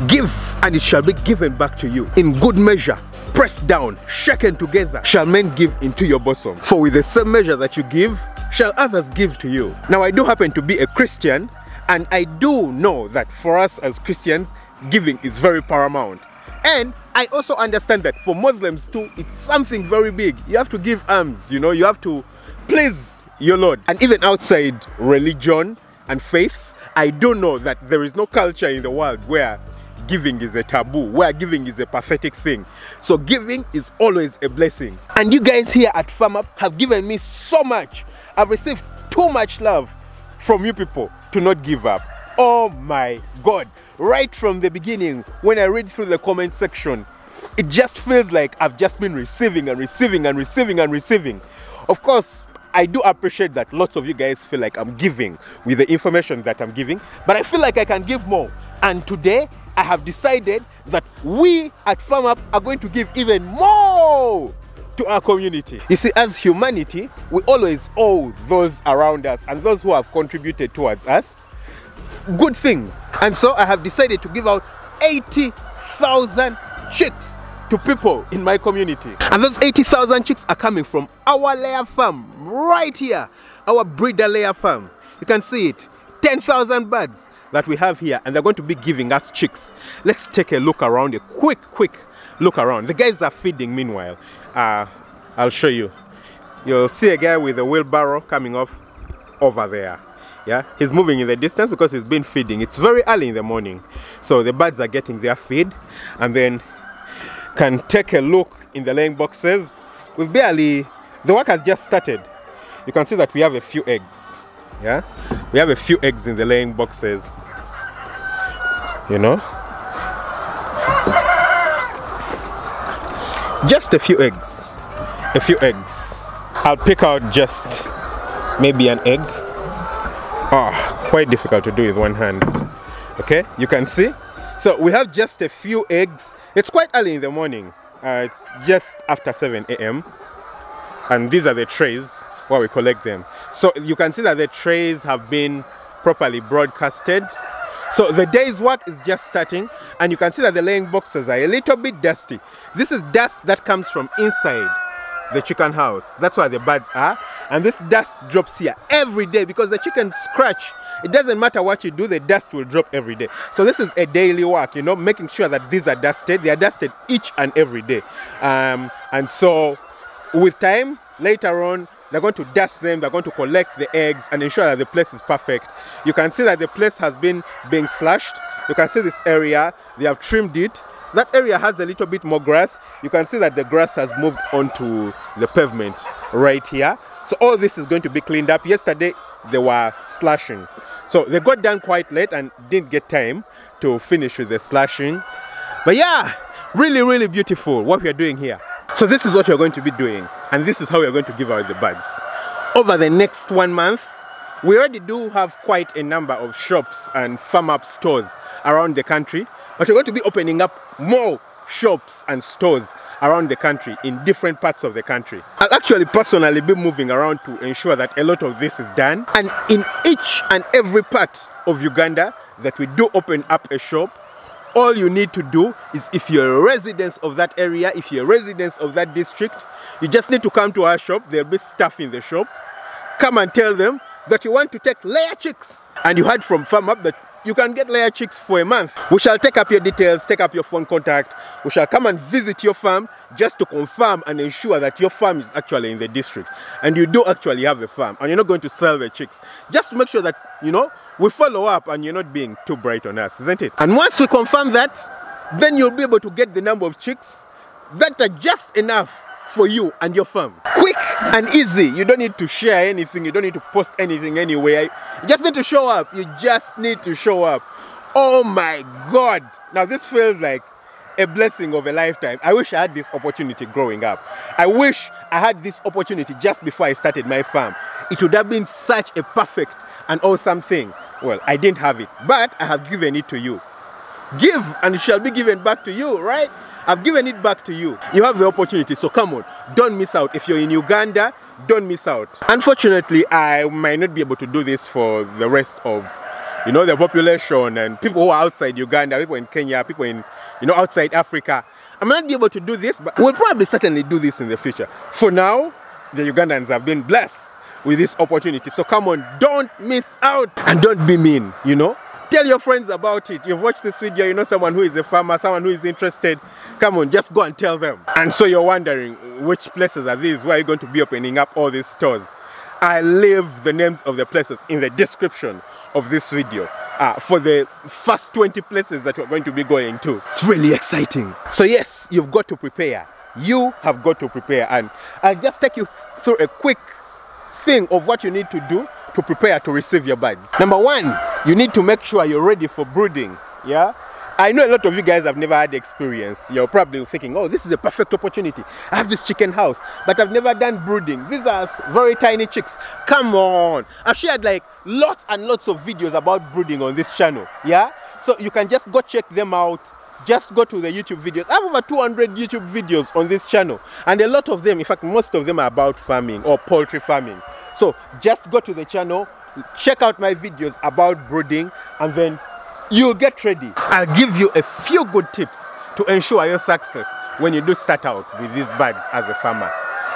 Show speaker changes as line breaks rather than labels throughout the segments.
Give, and it shall be given back to you. In good measure, pressed down, shaken together, shall men give into your bosom. For with the same measure that you give, shall others give to you. Now, I do happen to be a Christian, and I do know that for us as Christians, giving is very paramount. And I also understand that for Muslims too, it's something very big. You have to give alms, you know, you have to please your Lord. And even outside religion and faiths, I do know that there is no culture in the world where giving is a taboo, where giving is a pathetic thing. So giving is always a blessing. And you guys here at Farm Up have given me so much. I've received too much love from you people to not give up. Oh my God. Right from the beginning, when I read through the comment section, it just feels like I've just been receiving and receiving and receiving and receiving. Of course, I do appreciate that lots of you guys feel like I'm giving with the information that I'm giving, but I feel like I can give more. And today, I have decided that we at Farm Up are going to give even more to our community. You see, as humanity, we always owe those around us and those who have contributed towards us good things. And so I have decided to give out 80,000 chicks to people in my community. And those 80,000 chicks are coming from our layer farm right here, our breeder layer farm. You can see it, 10,000 birds that we have here, and they're going to be giving us chicks. Let's take a look around, a quick look around. The guys are feeding meanwhile. I'll show you. You'll see a guy with a wheelbarrow coming off over there. Yeah, he's moving in the distance because he's been feeding. It's very early in the morning, so the birds are getting their feed, and then can take a look in the laying boxes. The work has just started. You can see that we have a few eggs. Yeah, we have a few eggs in the laying boxes, you know, just a few eggs. I'll pick out just maybe an egg. Quite difficult to do with one hand. Okay, you can see. So we have just a few eggs. It's quite early in the morning. It's just after 7 a.m. and these are the trays where we collect them. So you can see that the trays have been properly broadcasted. So the day's work is just starting, and you can see that the laying boxes are a little bit dusty. This is dust that comes from inside the chicken house. That's where the birds are, and this dust drops here every day because the chickens scratch. It doesn't matter what you do, the dust will drop every day. So this is a daily work, you know, making sure that these are dusted. They are dusted each and every day. And so with time, later on, they're going to dust them, they're going to collect the eggs and ensure that the place is perfect. You can see that the place has been being slashed. You can see this area, they have trimmed it. That area has a little bit more grass. You can see that the grass has moved onto the pavement right here. So all this is going to be cleaned up. Yesterday, they were slashing. So they got done quite late and didn't get time to finish with the slashing. But yeah, really beautiful what we are doing here. So this is what we're going to be doing, and this is how we're going to give out the birds. Over the next 1 month, we already do have quite a number of shops and farm up stores around the country, but we're going to be opening up more shops and stores around the country in different parts of the country. I'll actually personally be moving around to ensure that a lot of this is done. And in each and every part of Uganda that we do open up a shop, all you need to do is, if you're a resident of that area, if you're a resident of that district, you just need to come to our shop. There'll be staff in the shop. Come and tell them that you want to take layer chicks. And you heard from Farm Up that you can get layer chicks for a month. We shall take up your details, take up your phone contact. We shall come and visit your farm just to confirm and ensure that your farm is actually in the district. And you do actually have a farm, and you're not going to sell the chicks. Just to make sure that, you know, we follow up and you're not being too bright on us, isn't it? And once we confirm that, then you'll be able to get the number of chicks that are just enough for you and your farm. Quick and easy. You don't need to share anything. You don't need to post anything anywhere. You just need to show up. You just need to show up. Oh my God. Now this feels like a blessing of a lifetime. I wish I had this opportunity growing up. I wish I had this opportunity just before I started my farm. It would have been such a perfect and awesome thing. Well, I didn't have it, but I have given it to you. Give and it shall be given back to you, right? I've given it back to you. You have the opportunity, so come on, don't miss out. If you're in Uganda, don't miss out. Unfortunately, I might not be able to do this for the rest of you know, the population and people who are outside Uganda, people in Kenya, people in, you know, outside Africa. I may not be able to do this, but we'll probably certainly do this in the future. For now, the Ugandans have been blessed with this opportunity. So come on, don't miss out and don't be mean, you know. Tell your friends about it. You've watched this video, you know someone who is a farmer, someone who is interested. Come on, just go and tell them. And so you're wondering, which places are these? Where are you going to be opening up all these stores? I leave the names of the places in the description of this video. For the first 20 places that we're going to be going to. It's really exciting. So yes, you've got to prepare. You have got to prepare, and I'll just take you through a quick thing of what you need to do to prepare to receive your birds. Number one, you need to make sure you're ready for brooding. Yeah, I know a lot of you guys have never had the experience. You're probably thinking, oh, this is a perfect opportunity. I have this chicken house, but I've never done brooding. These are very tiny chicks. Come on. I've shared like lots and lots of videos about brooding on this channel. Yeah, so you can just go check them out. Just go to the YouTube videos. I have over 200 YouTube videos on this channel, and a lot of them, in fact most of them, are about farming or poultry farming. So just go to the channel, check out my videos about brooding, and then you'll get ready. I'll give you a few good tips to ensure your success when you do start out with these birds as a farmer.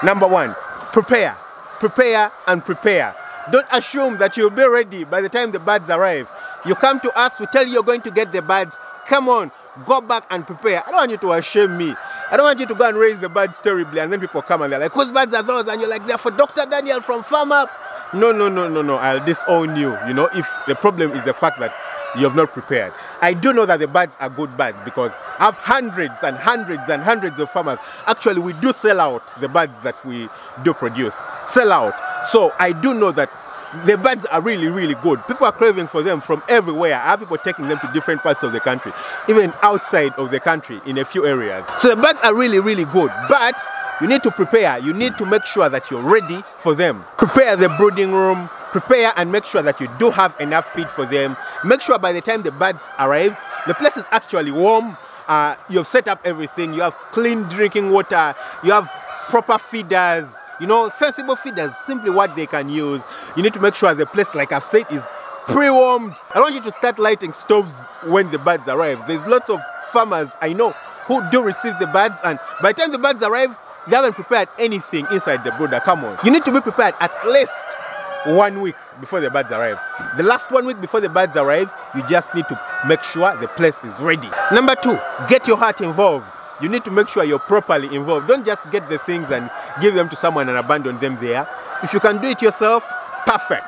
Number one, prepare. Prepare and prepare. Don't assume that you'll be ready by the time the birds arrive. You come to us, we tell you you're going to get the birds. Come on, go back and prepare. I don't want you to shame me. I don't want you to go and raise the birds terribly and then people come and they're like, whose birds are those? And you're like, they're for Dr. Daniel from Farm Up. No, no, no, no, no. I'll disown you. You know, if the problem is the fact that you have not prepared. I do know that the birds are good birds because I have hundreds and hundreds and hundreds of farmers. Actually, we do sell out the birds that we do produce. Sell out. So I do know that the birds are really, really good. People are craving for them from everywhere. I have people taking them to different parts of the country, even outside of the country in a few areas. So the birds are really, really good. But you need to prepare. You need to make sure that you're ready for them. Prepare the brooding room. Prepare and make sure that you do have enough feed for them. Make sure by the time the birds arrive, the place is actually warm. You've set up everything. You have clean drinking water. You have proper feeders. You know, sensible feeders, simply what they can use. You need to make sure the place, like I've said, is pre-warmed. I don't want you to start lighting stoves when the birds arrive. There's lots of farmers I know who do receive the birds, and by the time the birds arrive, they haven't prepared anything inside the brooder. Come on. You need to be prepared at least 1 week before the birds arrive. The last 1 week before the birds arrive, you just need to make sure the place is ready. Number two, get your heart involved. You need to make sure you're properly involved. Don't just get the things and give them to someone and abandon them there. If you can do it yourself, perfect.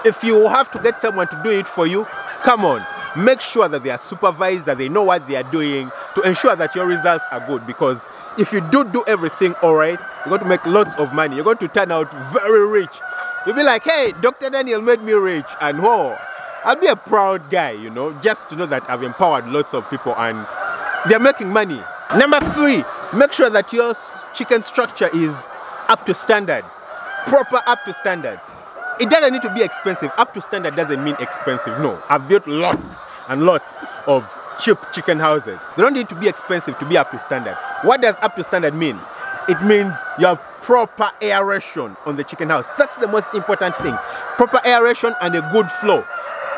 If you have to get someone to do it for you, come on. Make sure that they are supervised, that they know what they are doing to ensure that your results are good. Because if you do everything all right, you're going to make lots of money. You're going to turn out very rich. You'll be like, hey, Dr. Daniel made me rich. And whoa, I'll be a proud guy, you know, just to know that I've empowered lots of people and they're making money. Number three, make sure that your chicken structure is up to standard. Proper up to standard. It doesn't need to be expensive. Up to standard doesn't mean expensive. No, I've built lots and lots of cheap chicken houses. They don't need to be expensive to be up to standard. What does up to standard mean? It means you have proper aeration on the chicken house. That's the most important thing. Proper aeration and a good flow.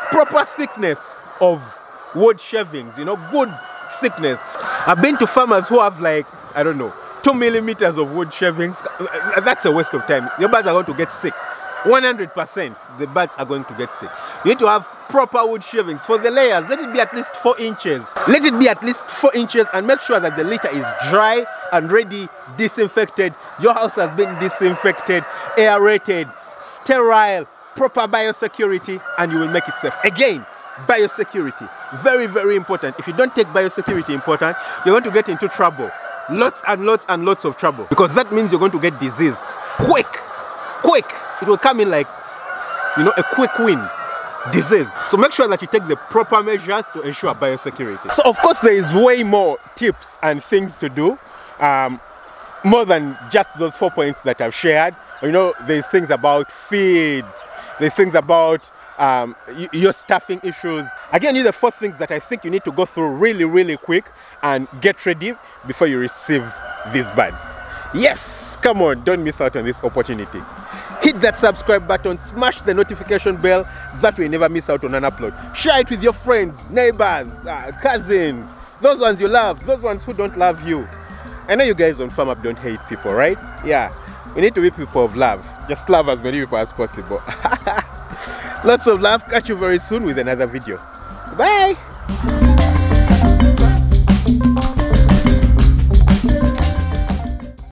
Proper thickness of wood shavings, you know, good thickness. I've been to farmers who have like, I don't know, 2 millimeters of wood shavings. That's a waste of time. Your birds are going to get sick. 100% the birds are going to get sick. You need to have proper wood shavings for the layers. Let it be at least 4 inches. Let it be at least 4 inches and make sure that the litter is dry and ready, disinfected. Your house has been disinfected, aerated, sterile, proper biosecurity, and you will make it safe. Again, biosecurity, very, very important. If you don't take biosecurity important, you're going to get into trouble. Lots and lots and lots of trouble. Because that means you're going to get disease. Quick. It will come in like, you know, a quick win. Disease. So make sure that you take the proper measures to ensure biosecurity. So of course there is way more tips and things to do. More than just those 4 points that I've shared. You know, there's things about feed. There's things about your staffing issues. Again, these are 4 things that I think you need to go through really, really quick and get ready before you receive these birds. Yes, come on, don't miss out on this opportunity. Hit hit that subscribe button, smash the notification bell, that way you never miss out on an upload. Share it with your friends, neighbors, cousins, those ones you love, those ones who don't love you. I know you guys on Farm Up don't hate people, right? Yeah, we need to be people of love. Just love as many people as possible. Lots of love. Catch you very soon with another video. Bye.